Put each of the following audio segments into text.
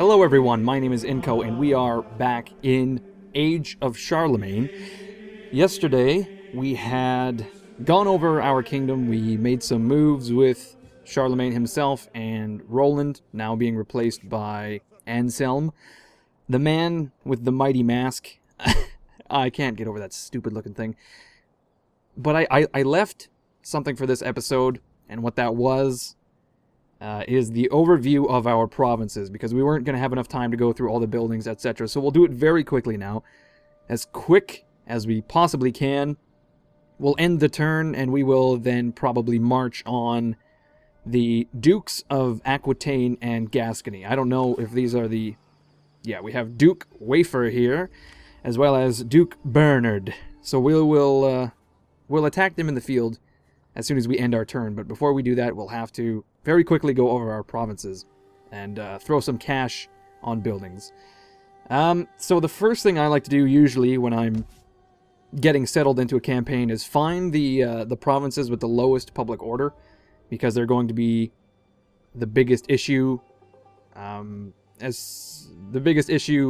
Hello everyone, my name is Inco, and we are back in Age of Charlemagne. Yesterday, we had gone over our kingdom. We made some moves with Charlemagne himself and Roland, now being replaced by Anselm, the man with the mighty mask. I can't get over that stupid looking thing. But I left something for this episode, and what that was is the overview of our provinces, because we weren't going to have enough time to go through all the buildings, etc. So we'll do it very quickly now, as quick as we possibly can. We'll end the turn, and we will then probably march on the Dukes of Aquitaine and Gascony. I don't know if these are the... Yeah, we have Duke Wafer here, as well as Duke Bernard. So we'll attack them in the field as soon as we end our turn. But before we do that, we'll have to very quickly go over our provinces and throw some cash on buildings. So the first thing I like to do usually when I'm getting settled into a campaign is find the provinces with the lowest public order, because they're going to be the biggest issue,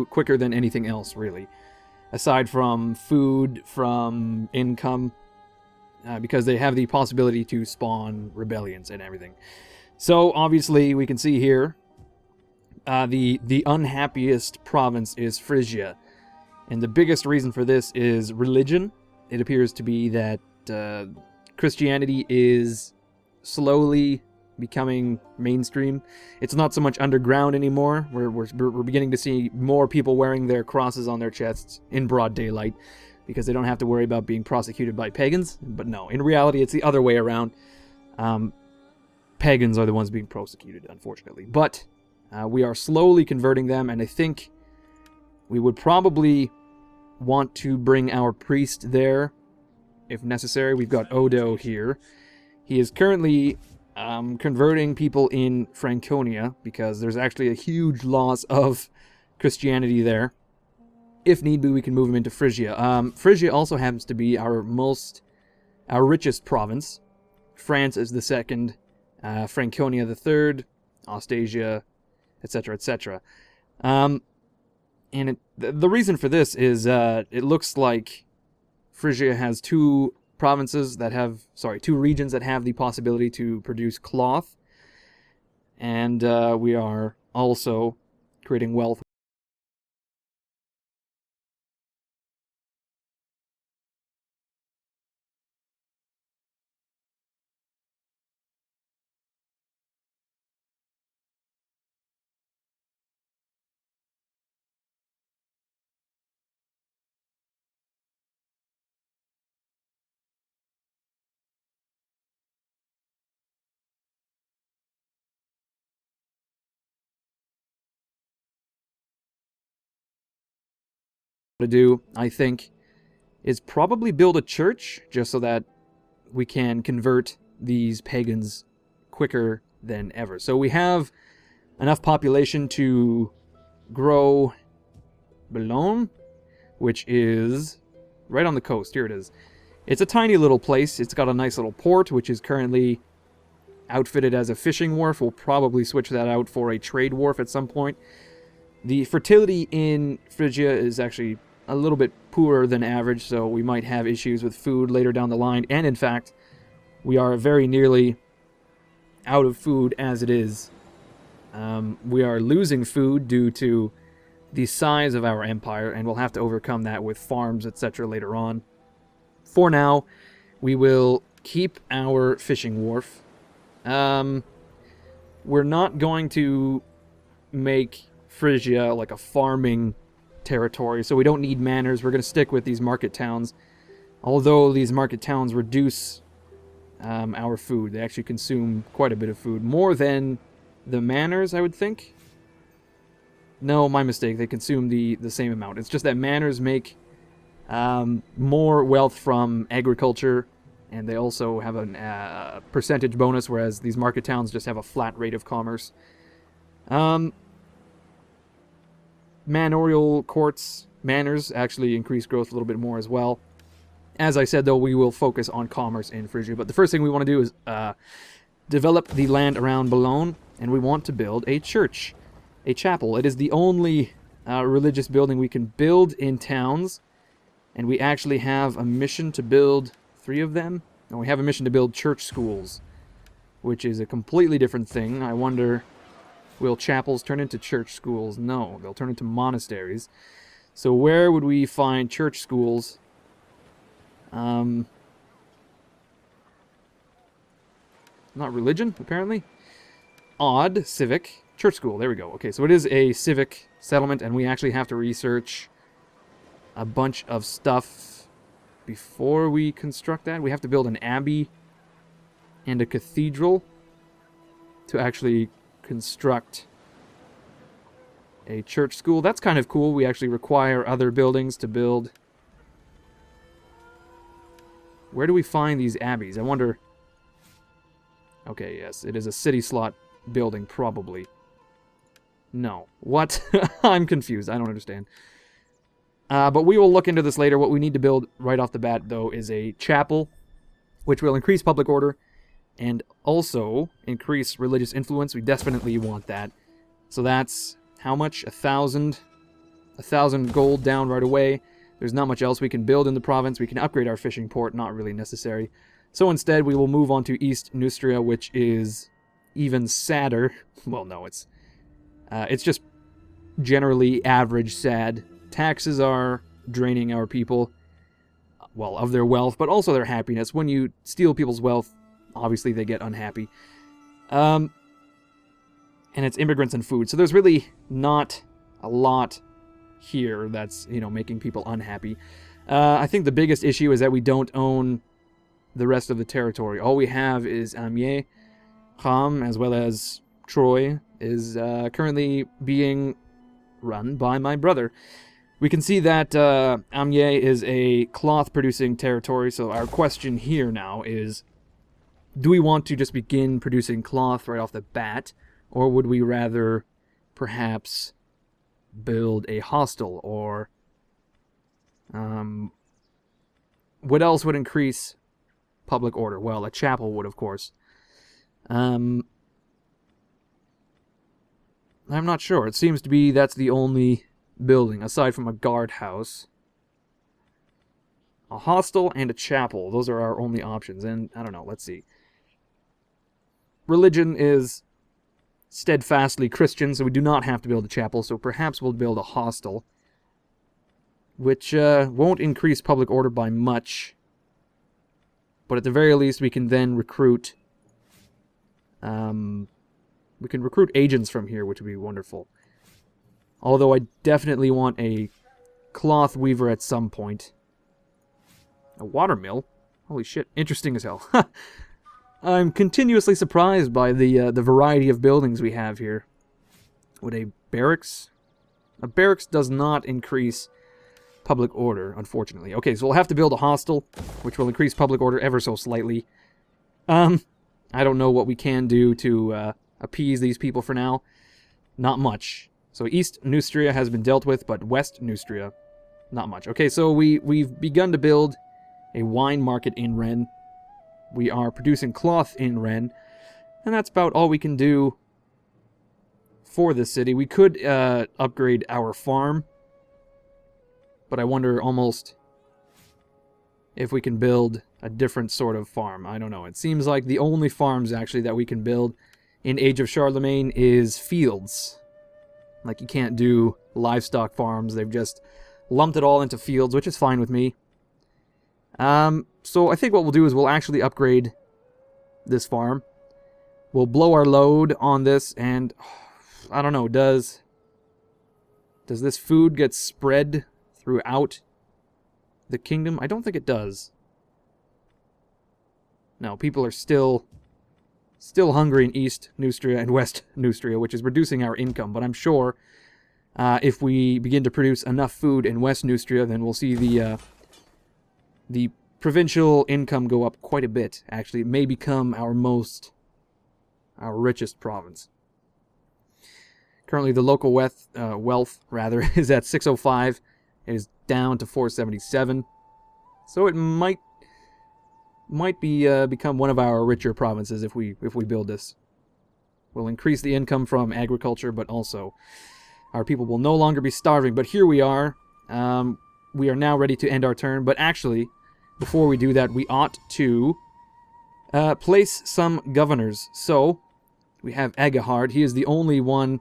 quicker than anything else, really, aside from food, from income, because they have the possibility to spawn rebellions and everything. So obviously we can see here the unhappiest province is Frisia, and the biggest reason for this is religion. It appears to be that Christianity is slowly becoming mainstream. It's not so much underground anymore. We're beginning to see more people wearing their crosses on their chests in broad daylight, because they don't have to worry about being prosecuted by pagans. But no, in reality, it's the other way around. Pagans are the ones being prosecuted, unfortunately. But we are slowly converting them, and I think we would probably want to bring our priest there, if necessary. We've got Odo here. He is currently converting people in Franconia, because there's actually a huge loss of Christianity there. If need be, we can move him into Frisia. Frisia also happens to be our richest province. France is the second, Franconia the third, Austrasia, etc., etc. And the reason for this is it looks like Frisia has two regions that have the possibility to produce cloth, and we are also creating wealth. To do, I think, is probably build a church, just so that we can convert these pagans quicker than ever. So we have enough population to grow Boulogne, which is right on the coast. Here it is. It's a tiny little place. It's got a nice little port, which is currently outfitted as a fishing wharf. We'll probably switch that out for a trade wharf at some point. The fertility in Frisia is actually a little bit poorer than average, so we might have issues with food later down the line. And in fact, we are very nearly out of food as it is. We are losing food due to the size of our empire, and we'll have to overcome that with farms, etc. later on. For now, we will keep our fishing wharf. We're not going to make Frisia like a farming territory, so we don't need manors. We're going to stick with these market towns, although these market towns reduce our food. They actually consume quite a bit of food, more than the manors, I would think. No, my mistake, they consume the same amount. It's just that manors make more wealth from agriculture, and they also have a percentage bonus, whereas these market towns just have a flat rate of commerce. Manorial courts, manors, actually increase growth a little bit more as well. As I said, though, we will focus on commerce in Frisia. But the first thing we want to do is develop the land around Boulogne, and we want to build a church. a chapel. It is the only religious building we can build in towns, and we actually have a mission to build 3 of them. And we have a mission to build church schools, which is a completely different thing. I wonder, will chapels turn into church schools? No, they'll turn into monasteries. So where would we find church schools? Not religion, apparently. Odd, civic, church school. There we go. Okay, so it is a civic settlement, and we actually have to research a bunch of stuff before we construct that. We have to build an abbey and a cathedral to actually construct a church school. That's kind of cool. We actually require other buildings to build. Where do we find these abbeys? I wonder... Okay, yes, it is a city slot building, probably. No. What? I'm confused. I don't understand. But we will look into this later. What we need to build right off the bat, though, is a chapel, which will increase public order and also increase religious influence. We definitely want that. So that's how much? 1,000? 1,000 gold down right away. There's not much else we can build in the province. We can upgrade our fishing port, not really necessary. So instead, we will move on to East Neustria, which is even sadder. Well, no, it's just generally average sad. Taxes are draining our people, well, of their wealth, but also their happiness. When you steal people's wealth, obviously they get unhappy. And it's immigrants and food. So there's really not a lot here that's, making people unhappy. I think the biggest issue is that we don't own the rest of the territory. All we have is Amiens. Ham, as well as Troy, is currently being run by my brother. We can see that Amiens is a cloth-producing territory, so our question here now is, do we want to just begin producing cloth right off the bat, or would we rather perhaps build a hostel, or what else would increase public order? Well, a chapel would, of course. I'm not sure. It seems to be that's the only building, aside from a guardhouse. A hostel and a chapel. Those are our only options. And, I don't know, let's see. Religion is steadfastly Christian, so we do not have to build a chapel, so perhaps we'll build a hostel, which won't increase public order by much. But at the very least, we can then recruit... we can recruit agents from here, which would be wonderful. Although I definitely want a cloth weaver at some point. A watermill? Holy shit, interesting as hell. I'm continuously surprised by the variety of buildings we have here. Would a barracks? A barracks does not increase public order, unfortunately. Okay, so we'll have to build a hostel, which will increase public order ever so slightly. I don't know what we can do to appease these people for now. Not much. So East Neustria has been dealt with, but West Neustria, not much. Okay, so we've begun to build a wine market in Rennes. We are producing cloth in Rennes, and that's about all we can do for this city. We could upgrade our farm, but I wonder almost if we can build a different sort of farm. I don't know. It seems like the only farms, actually, that we can build in Age of Charlemagne is fields. Like, you can't do livestock farms. They've just lumped it all into fields, which is fine with me. So I think what we'll do is we'll actually upgrade this farm. We'll blow our load on this, and I don't know, does this food get spread throughout the kingdom? I don't think it does. No, people are still hungry in East Neustria and West Neustria, which is reducing our income. But I'm sure if we begin to produce enough food in West Neustria, then we'll see the provincial income go up quite a bit. Actually, it may become our richest province. Currently, the local wealth is at 605. It is down to 477. So it might become one of our richer provinces if we build this. We'll increase the income from agriculture, but also our people will no longer be starving. But here we are. We are now ready to end our turn. But actually, before we do that, we ought to place some governors. So, we have Egahard. He is the only one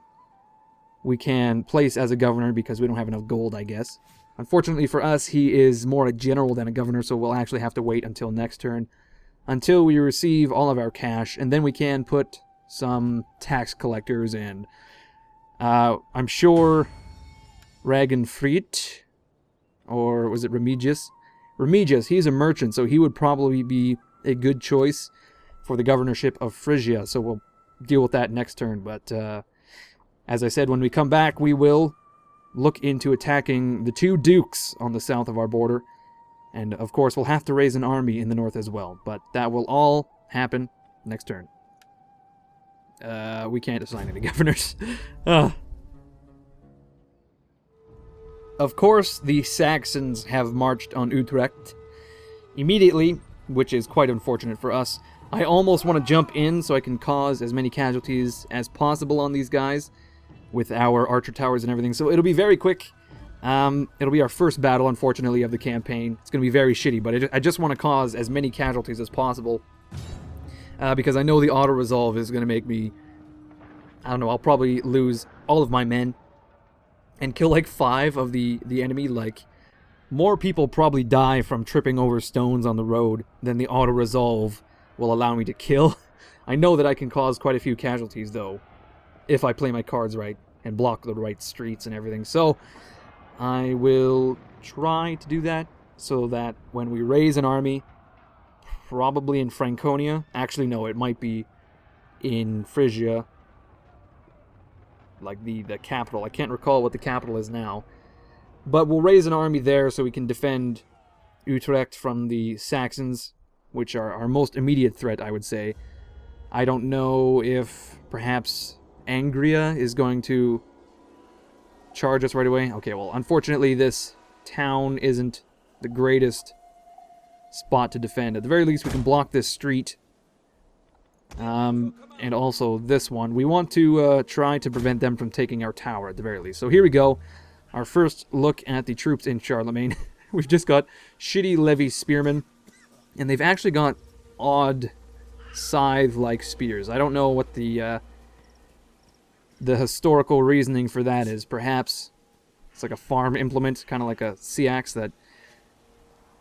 we can place as a governor because we don't have enough gold, I guess. Unfortunately for us, he is more a general than a governor, so we'll actually have to wait until next turn, until we receive all of our cash, and then we can put some tax collectors in. I'm sure Ragenfried, or was it Remigius? Remigius, he's a merchant, so he would probably be a good choice for the governorship of Phrygia, so we'll deal with that next turn. But as I said, when we come back, we will look into attacking the two dukes on the south of our border. And, of course, we'll have to raise an army in the north as well. But that will all happen next turn. We can't assign any governors. Of course, the Saxons have marched on Utrecht immediately, which is quite unfortunate for us. I almost want to jump in so I can cause as many casualties as possible on these guys with our archer towers and everything. So it'll be very quick. It'll be our first battle, unfortunately, of the campaign. It's going to be very shitty, but I just want to cause as many casualties as possible. Because I know the auto-resolve is going to make me... I don't know, I'll probably lose all of my men and kill like 5 of the enemy. Like, more people probably die from tripping over stones on the road than the auto-resolve will allow me to kill. I know that I can cause quite a few casualties, though, if I play my cards right and block the right streets and everything. So I will try to do that so that when we raise an army, probably in Franconia, actually no, it might be in Phrygia, like the capital. I can't recall what the capital is now, but we'll raise an army there so we can defend Utrecht from the Saxons, which are our most immediate threat, I would say. I don't know if perhaps Angria is going to charge us right away. Okay, well, unfortunately, this town isn't the greatest spot to defend. At the very least, we can block this street. And also this one. We want to try to prevent them from taking our tower, at the very least. So here we go. Our first look at the troops in Charlemagne. We've just got shitty levy spearmen. And they've actually got odd scythe-like spears. I don't know what the historical reasoning for that is. Perhaps it's like a farm implement, kind of like a sea axe that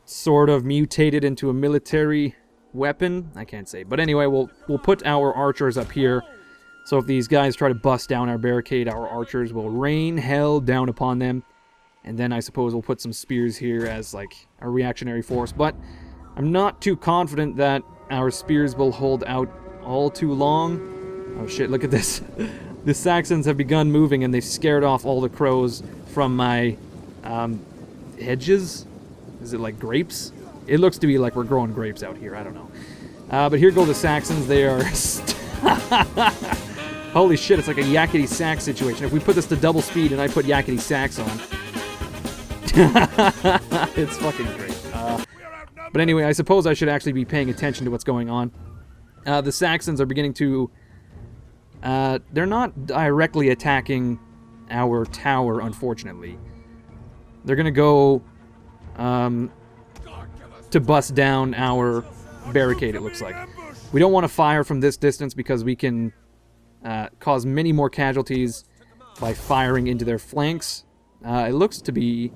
sort of mutated into a military weapon. I can't say. But anyway, we'll put our archers up here. So if these guys try to bust down our barricade, our archers will rain hell down upon them. And then I suppose we'll put some spears here as like a reactionary force. But I'm not too confident that our spears will hold out all too long. Oh shit, look at this. The Saxons have begun moving and they've scared off all the crows from my hedges. Is it like grapes? It looks to be like we're growing grapes out here. I don't know. But here go the Saxons. They are... Holy shit, it's like a Yakkity Sax situation. If we put this to double speed and I put Yakkity Sax on... it's fucking great. But anyway, I suppose I should actually be paying attention to what's going on. The Saxons are beginning to... they're not directly attacking our tower, unfortunately. They're going to go to bust down our barricade, it looks like. We don't want to fire from this distance because we can cause many more casualties by firing into their flanks. It looks to me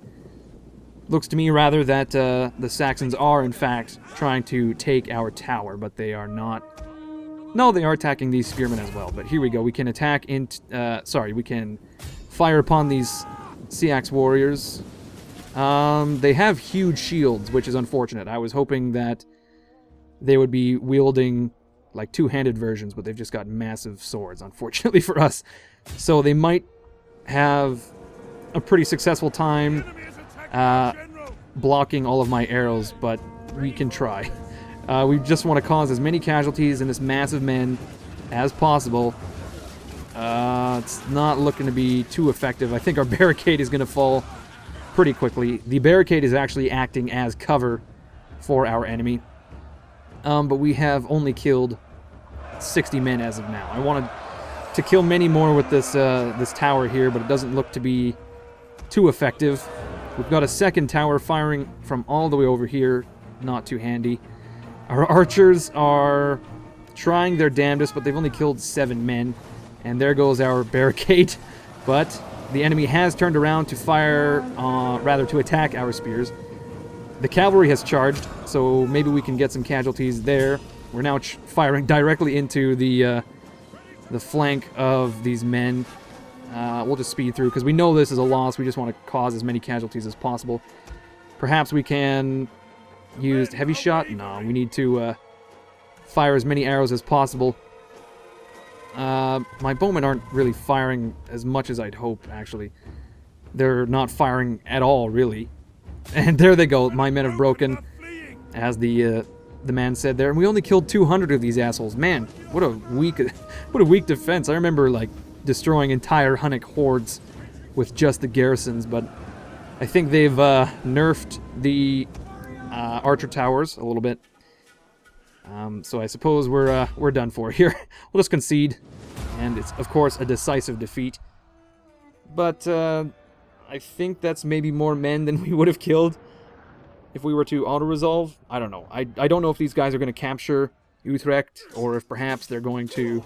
rather that the Saxons are in fact trying to take our tower, but they are not. No, they are attacking these spearmen as well. But here we go. We can attack we can fire upon these sea axe warriors. They have huge shields, which is unfortunate. I was hoping that they would be wielding like two-handed versions, but they've just got massive swords, unfortunately for us. So they might have a pretty successful time blocking all of my arrows, but we can try. We just want to cause as many casualties in this mass of men as possible. It's not looking to be too effective. I think our barricade is going to fall pretty quickly. The barricade is actually acting as cover for our enemy. But we have only killed 60 men as of now. I want to to kill many more with this this tower here, but it doesn't look to be too effective. We've got a second tower firing from all the way over here. Not too handy. Our archers are trying their damnedest, but they've only killed 7 men. And there goes our barricade. But the enemy has turned around to fire, rather to attack our spears. The cavalry has charged, so maybe we can get some casualties there. We're now firing directly into the flank of these men. We'll just speed through, because we know this is a loss. We just want to cause as many casualties as possible. Perhaps we can use heavy shot? No, we need to fire as many arrows as possible. My bowmen aren't really firing as much as I'd hope, actually. They're not firing at all, really. And there they go. My men have broken, as the man said there. And we only killed 200 of these assholes. Man, what a weak defense. I remember, like, destroying entire Hunnic hordes with just the garrisons, but I think they've nerfed the archer towers a little bit. So I suppose we're done for here. We'll just concede, and it's of course a decisive defeat. But I think that's maybe more men than we would have killed if we were to auto-resolve. I don't know. I don't know if these guys are going to capture Utrecht, or if perhaps they're going to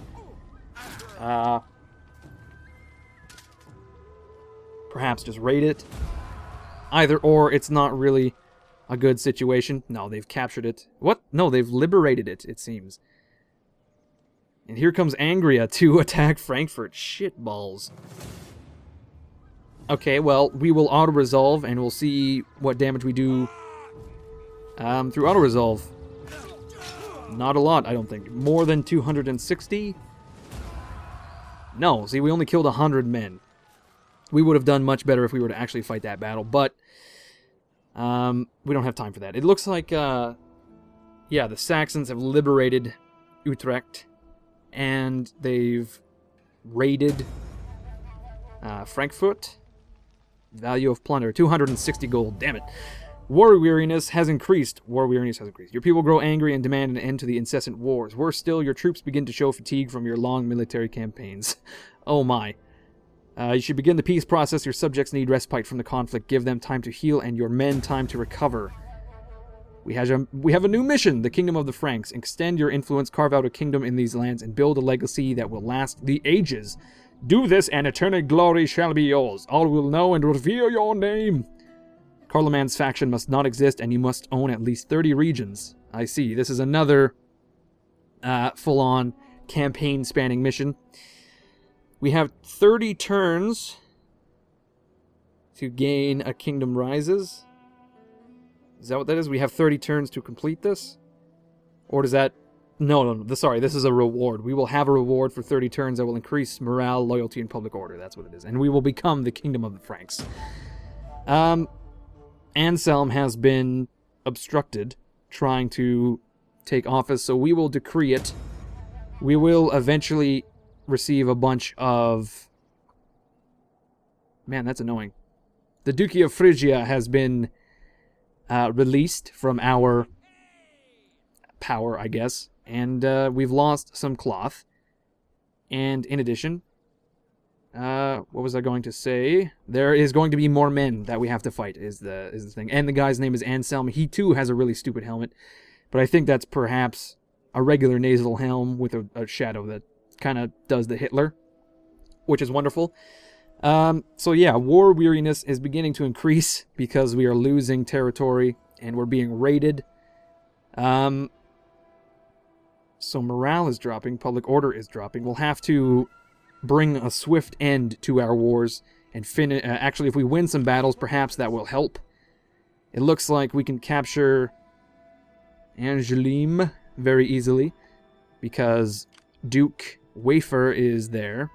perhaps just raid it. Either or, it's not really a good situation. No, they've captured it. What? No, they've liberated it, it seems. And here comes Angria to attack Frankfurt. Shitballs. Okay, well, we will auto-resolve, and we'll see what damage we do through auto-resolve. Not a lot, I don't think. More than 260? No, see, we only killed 100 men. We would have done much better if we were to actually fight that battle, but we don't have time for that. It looks like, yeah, the Saxons have liberated Utrecht, and they've raided Frankfurt. Value of plunder, 260 gold. Damn it. War weariness has increased. War weariness has increased. Your people grow angry and demand an end to the incessant wars. Worse still, your troops begin to show fatigue from your long military campaigns. Oh my. You should begin the peace process. Your subjects need respite from the conflict. Give them time to heal and your men time to recover. We have a new mission, the Kingdom of the Franks. Extend your influence, carve out a kingdom in these lands, and build a legacy that will last the ages. Do this, and eternal glory shall be yours. All will know and revere your name. Carloman's faction must not exist, and you must own at least 30 regions. I see. This is another full-on campaign-spanning mission. We have 30 turns to gain a Kingdom Rises. Is that what that is? We have 30 turns to complete this? Or does that... No, sorry, this is a reward. We will have a reward for 30 turns that will increase morale, loyalty, and public order. That's what it is. And we will become the Kingdom of the Franks. Anselm has been obstructed trying to take office, so we will decree it. We will eventually receive a bunch of... Man, that's annoying. The Duchy of Phrygia has been released from our power, I guess. And we've lost some cloth. And in addition, what was I going to say? There is going to be more men that we have to fight, is the thing. And the guy's name is Anselm. He too has a really stupid helmet. But I think that's perhaps a regular nasal helm with a shadow that kind of does the Hitler, which is wonderful. So yeah, war weariness is beginning to increase because we are losing territory and we're being raided. So morale is dropping, public order is dropping. We'll have to bring a swift end to our wars and finish. Actually, if we win some battles, perhaps that will help. It looks like we can capture Angoulême very easily because Duke Wafer is there.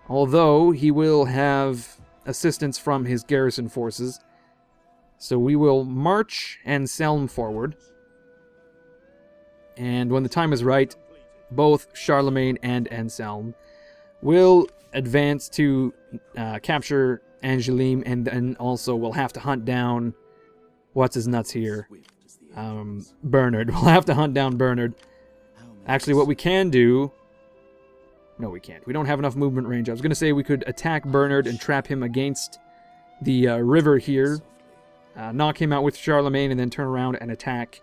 Although he will have assistance from his garrison forces. So we will march Anselm forward. And when the time is right, both Charlemagne and Anselm will advance to capture Angoulême, and then also we'll have to hunt down... What's his nuts here? Bernard. We'll have to hunt down Bernard. Actually, what we can do... No, we can't. We don't have enough movement range. I was going to say we could attack Bernard and trap him against the river here. Knock him out with Charlemagne and then turn around and attack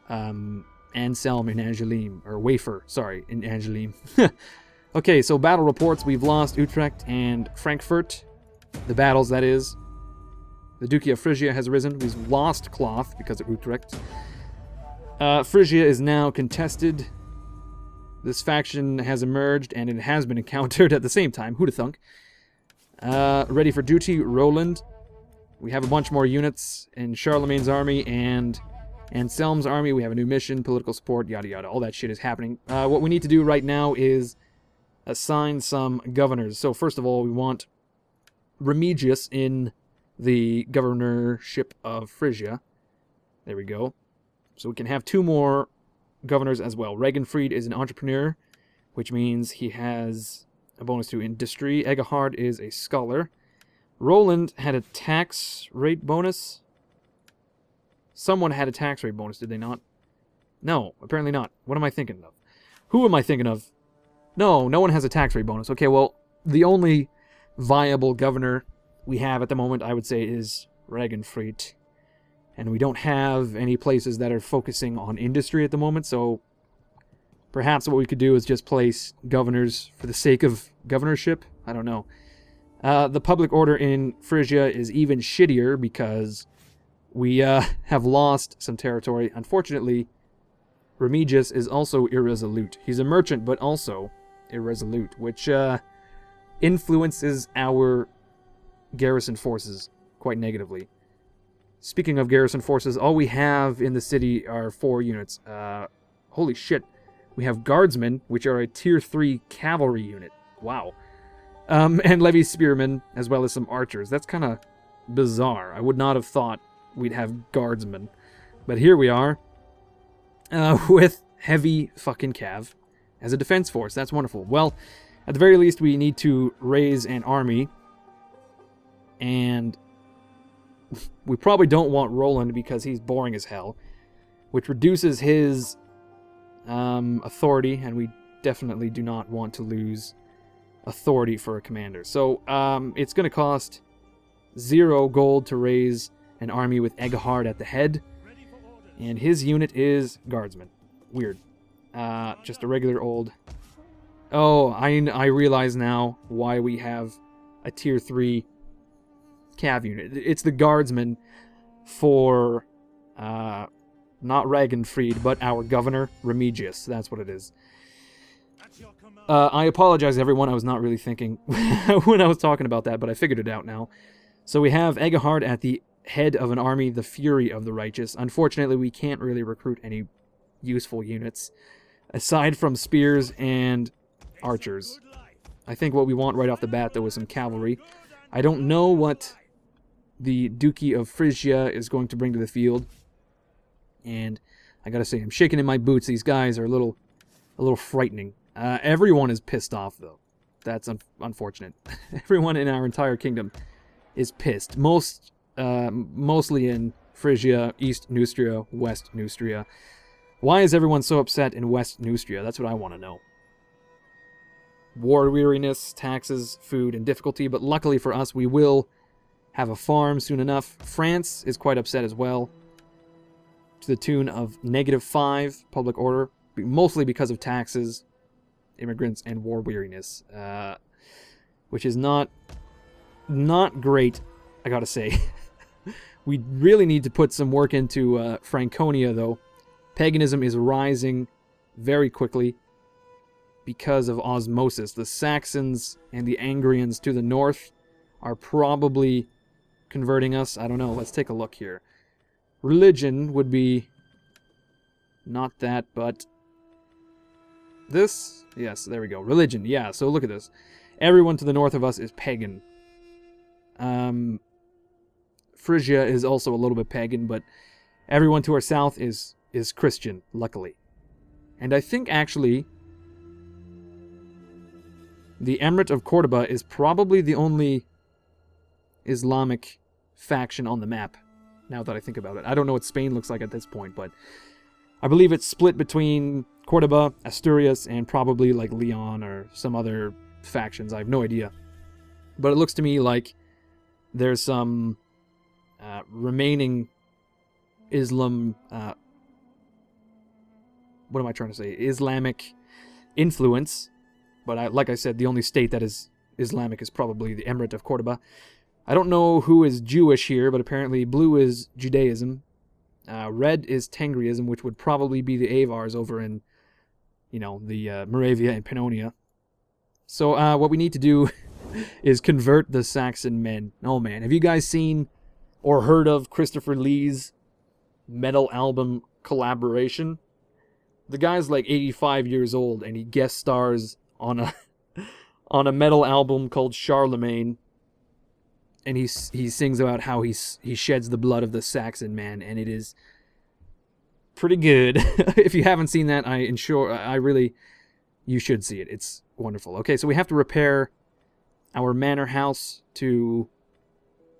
Anselm in Angoulême. Or Wafer, sorry, in Angoulême. Okay, so battle reports. We've lost Utrecht and Frankfurt. The battles, that is. The Duchy of Frisia has risen. We've lost Cloth because of Utrecht. Frisia is now contested. This faction has emerged, and it has been encountered at the same time. Who'da thunk? Ready for duty, Roland. We have a bunch more units in Charlemagne's army and Anselm's army. We have a new mission, political support, yada yada. All that shit is happening. What we need to do right now is assign some governors. So first of all, we want Remigius in the governorship of Frisia. There we go. So we can have 2 more governors as well. Regenfried is an entrepreneur, which means he has a bonus to industry. Egehard is a scholar. Roland had a tax rate bonus. Someone had a tax rate bonus, did they not? No, apparently not. What am I thinking of? Who am I thinking of? No, no one has a tax rate bonus. Okay, well, the only viable governor we have at the moment, I would say, is Regenfried. And we don't have any places that are focusing on industry at the moment, so perhaps what we could do is just place governors for the sake of governorship. I don't know. The public order in Frisia is even shittier because we have lost some territory. Unfortunately, Remigius is also irresolute. He's a merchant, but also irresolute, which influences our garrison forces quite negatively. Speaking of garrison forces, all we have in the city are 4 units. Holy shit. We have guardsmen, which are a tier 3 cavalry unit. Wow. And levy spearmen, as well as some archers. That's kind of bizarre. I would not have thought we'd have guardsmen. But here we are, with heavy fucking cav as a defense force. That's wonderful. Well, at the very least, we need to raise an army. And we probably don't want Roland because he's boring as hell, which reduces his authority, and we definitely do not want to lose authority for a commander. So it's going to cost 0 gold to raise an army with Egehard at the head, and his unit is guardsmen. Weird. Just a regular old... Oh, I realize now why we have a tier 3 cav unit. It's the guardsmen for not Regenfried, but our governor, Remigius. That's what it is. I apologize, everyone. I was not really thinking when I was talking about that, but I figured it out now. So we have Egehard at the head of an army, the Fury of the Righteous. Unfortunately, we can't really recruit any useful units, aside from spears and archers. I think what we want right off the bat, though, is some cavalry. I don't know what the Duchy of Frisia is going to bring to the field. And I gotta say, I'm shaking in my boots. These guys are a little frightening. Everyone is pissed off, though. That's unfortunate. Everyone in our entire kingdom is pissed. Mostly in Frisia, East Neustria, West Neustria. Why is everyone so upset in West Neustria? That's what I want to know. War weariness, taxes, food, and difficulty, but luckily for us, we will have a farm soon enough. France is quite upset as well, to the tune of -5 public order, mostly because of taxes, immigrants, and war weariness, which is not great, I gotta say. We really need to put some work into Franconia, though. Paganism is rising very quickly because of osmosis. The Saxons and the Angrians to the north are probably converting us. I don't know. Let's take a look here. Religion would be not that, but this? Yes, there we go. Religion, yeah. So look at this. Everyone to the north of us is pagan. Frisia is also a little bit pagan, but everyone to our south is Christian, luckily. And I think, actually, the Emirate of Cordoba is probably the only Islamic faction on the map, now that I think about it. I don't know what Spain looks like at this point, but I believe it's split between Cordoba, Asturias, and probably like Leon or some other factions. I have no idea. But it looks to me like there's some remaining Islam... what am I trying to say? Islamic influence. But like I said, the only state that is Islamic is probably the Emirate of Cordoba. I don't know who is Jewish here, but apparently blue is Judaism. Red is Tengriism, which would probably be the Avars over in, the Moravia and Pannonia. So what we need to do is convert the Saxon men. Oh man, have you guys seen or heard of Christopher Lee's metal album collaboration? The guy's like 85 years old, and he guest stars on a metal album called Charlemagne. And he sings about how he sheds the blood of the Saxon man, and it is pretty good. If you haven't seen that, you should see it. It's wonderful. Okay, so we have to repair our manor house to,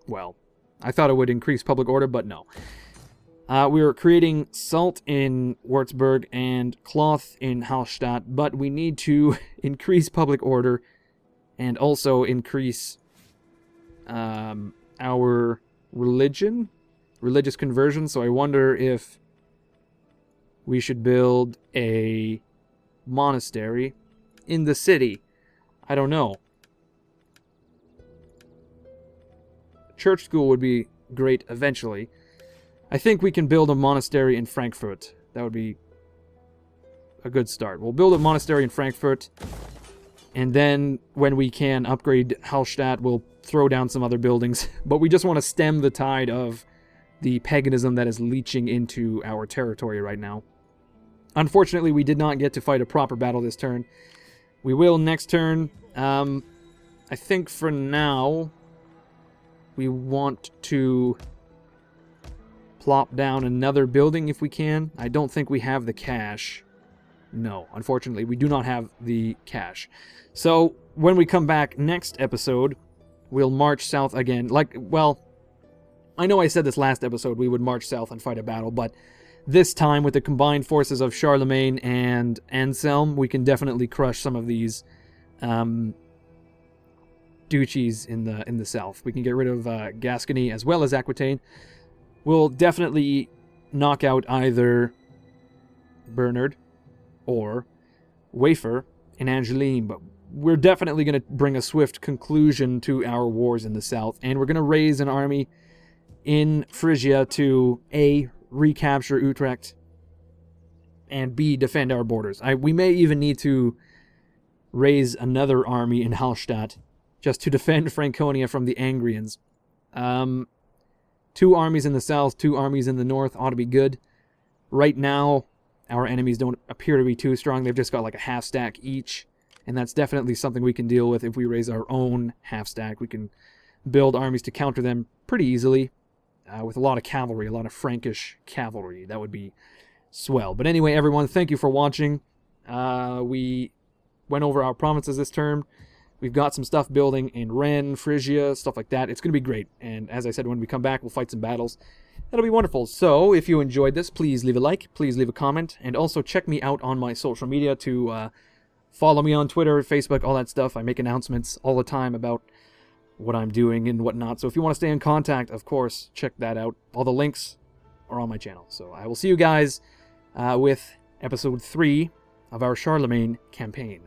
well, I thought it would increase public order, but no. We are creating salt in Würzburg and cloth in Hallstatt, but we need to increase public order and also increase our religious conversion. So I wonder if we should build a monastery in the city. I don't know. Church school would be great eventually. I think we can build a monastery in Frankfurt. That would be a good start. We'll build a monastery in Frankfurt, and then when we can upgrade Hallstatt, we'll throw down some other buildings. But we just want to stem the tide of the paganism that is leaching into our territory right now. Unfortunately, we did not get to fight a proper battle this turn. We will next turn. I think for now, we want to plop down another building if we can. I don't think we have the cash. No, unfortunately, we do not have the cash. So, when we come back next episode, we'll march south again. I know I said this last episode, we would march south and fight a battle, but this time, with the combined forces of Charlemagne and Anselm, we can definitely crush some of these duchies in the south. We can get rid of Gascony as well as Aquitaine. We'll definitely knock out either Bernard or Wafer and Angeline, but we're definitely going to bring a swift conclusion to our wars in the south, and we're going to raise an army in Frisia to A, recapture Utrecht, and B, defend our borders. We may even need to raise another army in Hallstatt just to defend Franconia from the Angrians. 2 armies in the south, 2 armies in the north ought to be good. Right now, our enemies don't appear to be too strong. They've just got like a half stack each, and that's definitely something we can deal with. If we raise our own half stack, we can build armies to counter them pretty easily with a lot of cavalry, a lot of Frankish cavalry. That would be swell. But anyway, everyone, thank you for watching. We went over our provinces this term. We've got some stuff building in Rennes, Frisia, stuff like that. It's going to be great. And as I said, when we come back, we'll fight some battles. That'll be wonderful. So, if you enjoyed this, please leave a like, please leave a comment, and also check me out on my social media to follow me on Twitter, Facebook, all that stuff. I make announcements all the time about what I'm doing and whatnot. So if you want to stay in contact, of course, check that out. All the links are on my channel. So I will see you guys with episode 3 of our Charlemagne campaign.